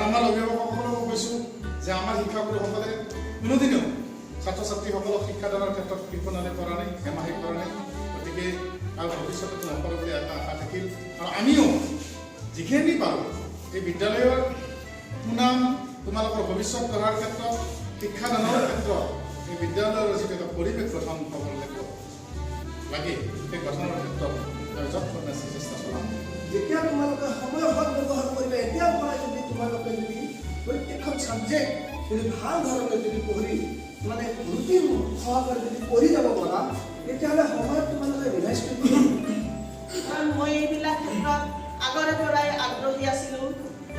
আমাৰ অভিভাৱকসকলকো কৈছোঁ যে আমাৰ শিক্ষাগুৰুসকলে কোনোদিনেও ছাত্ৰ ছাত্ৰীসকলক শিক্ষাদানৰ ক্ষেত্ৰত কৃপণালি কৰা নাই, হেমাহি কৰা নাই। গতিকে আৰু ভৱিষ্যতত নকৰে বুলি এটা আশা থাকিল। আৰু আমিও যিখিনি পাৰোঁ এই বিদ্যালয়ৰ সুনাম তোমালোকৰ ভৱিষ্যত গঢ়াৰ ক্ষেত্ৰত, শিক্ষাদানৰ ক্ষেত্ৰত এই বিদ্যালয়ৰ যিটো এটা পৰিৱেশ গঠন হ'ব লাগে, সেই গঠনৰ ক্ষেত্ৰত আমি যৎপৰোনাস্তি চেষ্টা চলাম। যেতিয়া তোমালোকে সময়ৰ সৎ ব্যৱহাৰ কৰিবা, এতিয়াৰ পৰাই যদি তোমালোকে যদি প্ৰত্যেকখন ছাবজেক্ট যদি ভাল ধৰণে যদি পঢ়ি মানে ৰুটিন সহকাৰে যদি পঢ়ি যাব পাৰা, তেতিয়াহ'লে সময়ত তোমালোকে ৰিভাইজ কৰিব। কাৰণ মই এইবিলাক ক্ষেত্ৰত আগৰে পৰাই আগ্ৰহী আছিলোঁ।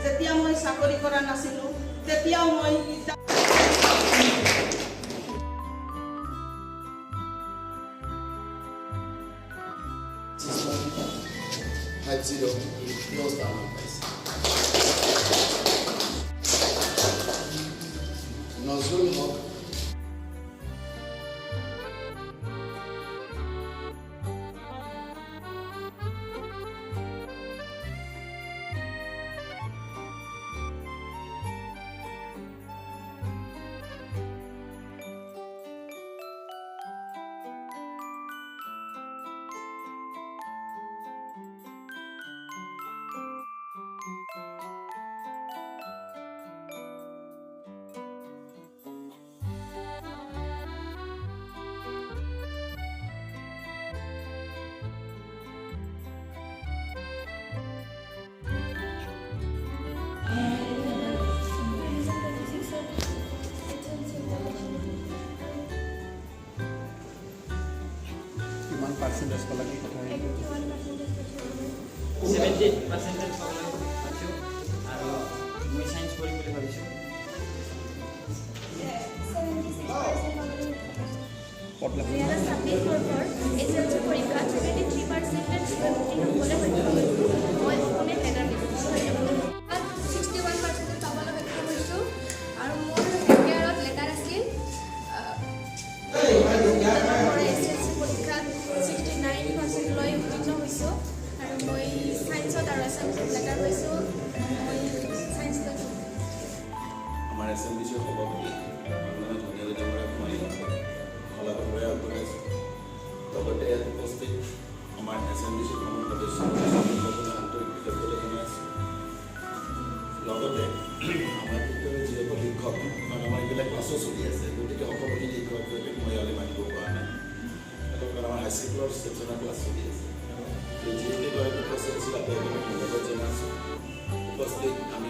যেতিয়া মই চাকৰি কৰা নাছিলোঁ তেতিয়াও মই নজৰুল হক পাৰ্সেন্টেজ পালা কি কথা 70% পাবলৈ পাইছোঁ আৰু মই সায়েন্স পঢ়িম বুলি ভাবিছোঁ। এছএলচি পৰীক্ষাত 73% উত্তীৰ্ণ হ'বলৈ সক্ষম হৈছোঁ। মই অসমীয়া মেজৰ লৈছোঁ। 61% পাবলৈ সক্ষম হৈছোঁ আৰু মোৰ হেডগিয়াৰত লেটাৰ আছিল। এছএলচি পৰীক্ষাত 69% লৈ উত্তীৰ্ণ হৈছোঁ আৰু মই ছায়েন্সত আৰু এছএমচিত লেটাৰ পাইছোঁ। মই ছায়েন্স লৈছোঁ। আমাৰ এছএমবিচি সভাপতি ধনিয়ালী ডাঙৰীয়াক মই শলাগৰে আগবঢ়াইছোঁ। লগতে ইয়াত উপস্থিত আমাৰ এছএমবিচি ভ্ৰমণ সদস্য আন্তৰিক কৃতজ্ঞতা জনাইছোঁ। লগতে আমাৰ বিদ্যালয়ৰ যিসকল শিক্ষক, কাৰণ আমাৰ এইবিলাক ক্লাছো চলি আছে, গতিকে সকলোখিনি শিক্ষক মই ইয়ালৈ মাতিব পৰা নাই। কাৰণ আমাৰ হাইস্কুলৰ ছেকশ্যনৰ ক্লাছ চলি আছে। যিখিনি উপস্থিত আছিল তাতে লগত জনাইছোঁ। উপস্থিত আমি